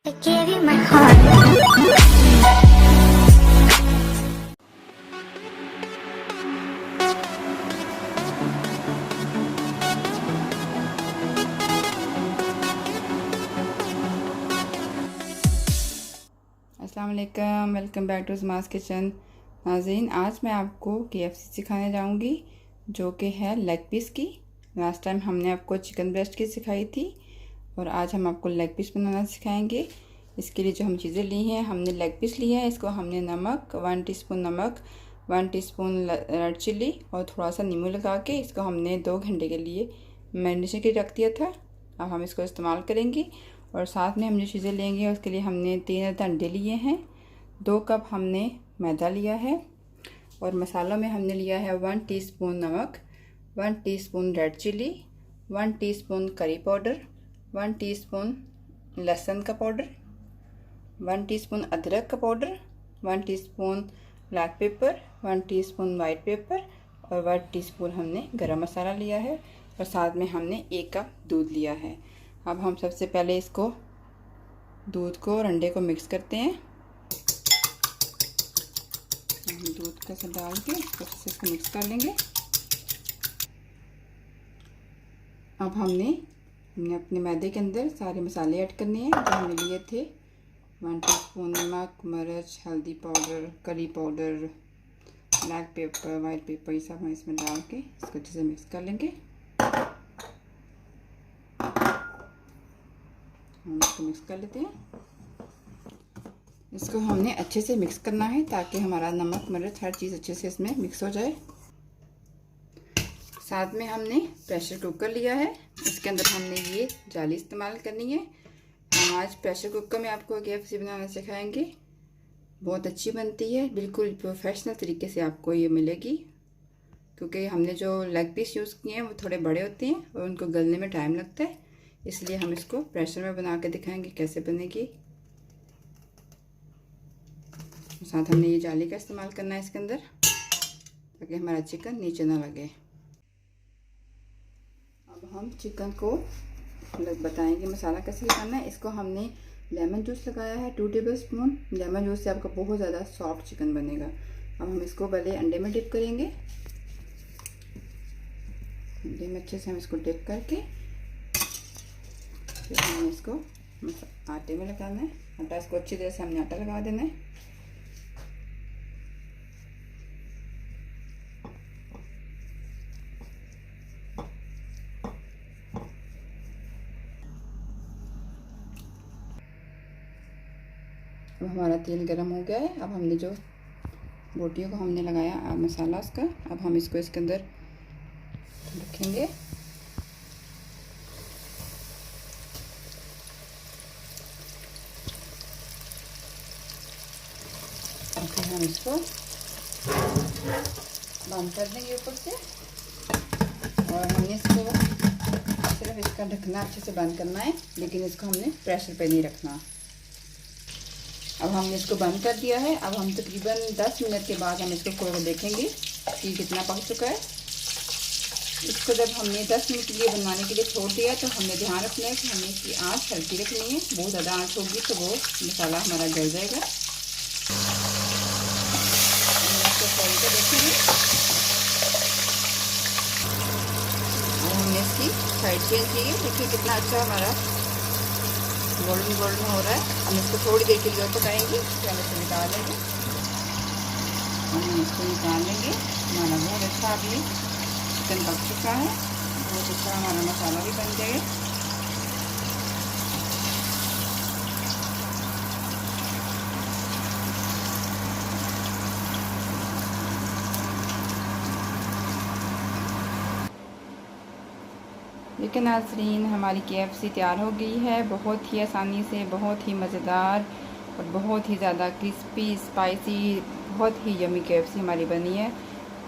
I gave you my heart. अस्सलाम वालेकुम, welcome back to ज़माज़ kitchen. नाज़रीन, आज मैं आपको KFC सिखाने जाऊंगी जो कि है लेग पीस की। लास्ट टाइम हमने आपको चिकन ब्रेस्ट की सिखाई थी और आज हम आपको लेग पीस बनाना सिखाएंगे। इसके लिए जो हम चीज़ें ली हैं, हमने लेग पीस लिया है। इसको हमने नमक 1 टीस्पून नमक, 1 टीस्पून रेड चिली और थोड़ा सा नींबू लगा के इसको हमने 2 घंटे के लिए मैरिनेशन के रख दिया था। अब हम इसको इस्तेमाल करेंगे। और साथ में हम जो चीज़ें लेंगे उसके लिए हमने 3 अंडे लिए हैं, 2 कप हमने मैदा लिया है और मसालों में हमने लिया है 1 टीस्पून नमक, 1 teaspoon red chilli, 1 teaspoon curry powder, 1 teaspoon लहसुन का पाउडर, 1 टीस्पून अदरक का powder, 1 teaspoon black pepper, 1 teaspoon white pepper और 1 टीस्पून हमने गरम मसाला लिया है और साथ में हमने 1 कप दूध लिया है। अब हम सबसे पहले इसको दूध को और अंडे को मिक्स करते हैं। दूध को सब डाल के इसको मिक्स कर लेंगे। अब हमने अपने मैदे के अंदर सारे मसाले ऐड करने हैं जो हमने लिए थे। 1 टीस्पून नमक, मिर्च, हल्दी powder, curry powder, black pepper, white paper, ये सब हम इसमें डाल के इसको अच्छे से मिक्स कर लेंगे। हम इसको मिक्स कर लेते हैं। इसको हमने अच्छे से मिक्स करना है ताकि हमारा नमक, मिर्च, हर चीज़ अच्छे से इसमें मिक्स हो जाए। साथ में हमने प्रेशर कुकर लिया है, इसके अंदर हमने ये जाली इस्तेमाल करनी है। हम आज प्रेशर कुकर में आपको KFC बनाना सिखाएंगे। बहुत अच्छी बनती है, बिल्कुल प्रोफेशनल तरीके से आपको ये मिलेगी, क्योंकि हमने जो लेग पीस यूज़ किए हैं वो थोड़े बड़े होते हैं और उनको गलने में टाइम लगता है, इसलिए हम इसको प्रेशर में बना के दिखाएंगे कैसे बनेगी। साथ हमने ये जाली का इस्तेमाल करना है इसके अंदर ताकि हमारा चिकन नीचे ना लगे। अब हम चिकन को बताएंगे मसाला कैसे लगाना है। इसको हमने लेमन जूस लगाया है 2 टेबल स्पून। लेमन जूस से आपका बहुत ज़्यादा सॉफ्ट चिकन बनेगा। अब हम इसको पहले अंडे में डिप करेंगे। अंडे में अच्छे से हम इसको डिप करके फिर हमें इसको आटे में लगाना है। आटा इसको अच्छी तरह से हमने आटा लगा देना है। अब हमारा तेल गरम हो गया है। अब हमने जो बोटियों को हमने लगाया मसाला उसका, अब हम इसको इसके अंदर रखेंगे। फिर हम इसको बंद कर देंगे ऊपर से और हमने इसको सिर्फ इसका ढकना अच्छे से बंद करना है, लेकिन इसको हमने प्रेशर पे नहीं रखना। अब हमने इसको बंद कर दिया है। अब हम तकरीबन 10 मिनट के बाद हम इसको खोल कर देखेंगे कि कितना पक चुका है। इसको जब हमने 10 मिनट के लिए बनाने के लिए छोड़ दिया तो हमने ध्यान रखना है कि हमें इसकी आँच हल्की रखनी है। बहुत ज़्यादा आँच होगी तो वो मसाला हमारा जल जाएगा। खोल के देखेंगे और हमने इसकी साइड चेंज की है। देखिए कितना अच्छा हमारा गोल्डन गोल्डन हो रहा है। हम इसको थोड़ी देर के लिए और पकाएंगे, फिर हम इसको निकाल लेंगे। हम इसको निकाल लेंगे। हमारा बहुत अच्छा अभी चिकन पक चुका है, बहुत अच्छा हमारा मसाला भी बन जाएगा। लेकिन नाज़रीन, हमारी KFC तैयार हो गई है। बहुत ही आसानी से, बहुत ही मज़ेदार और बहुत ही ज़्यादा क्रिस्पी, स्पाइसी, बहुत ही यमी KFC हमारी बनी है।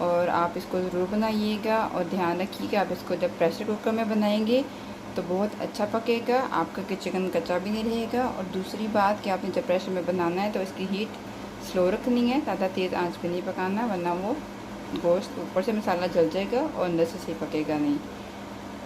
और आप इसको ज़रूर बनाइएगा और ध्यान रखिएगा आप इसको जब प्रेशर कुकर में बनाएंगे तो बहुत अच्छा पकेगा, आपका चिकन कच्चा भी नहीं रहेगा। और दूसरी बात कि आपने जब प्रेशर में बनाना है तो इसकी हीट स्लो रखनी है, ज़्यादा तेज़ आंच पे नहीं पकाना, वरना वो गोश्त ऊपर से मसाला जल जाएगा और अंदर से सही पकेगा नहीं।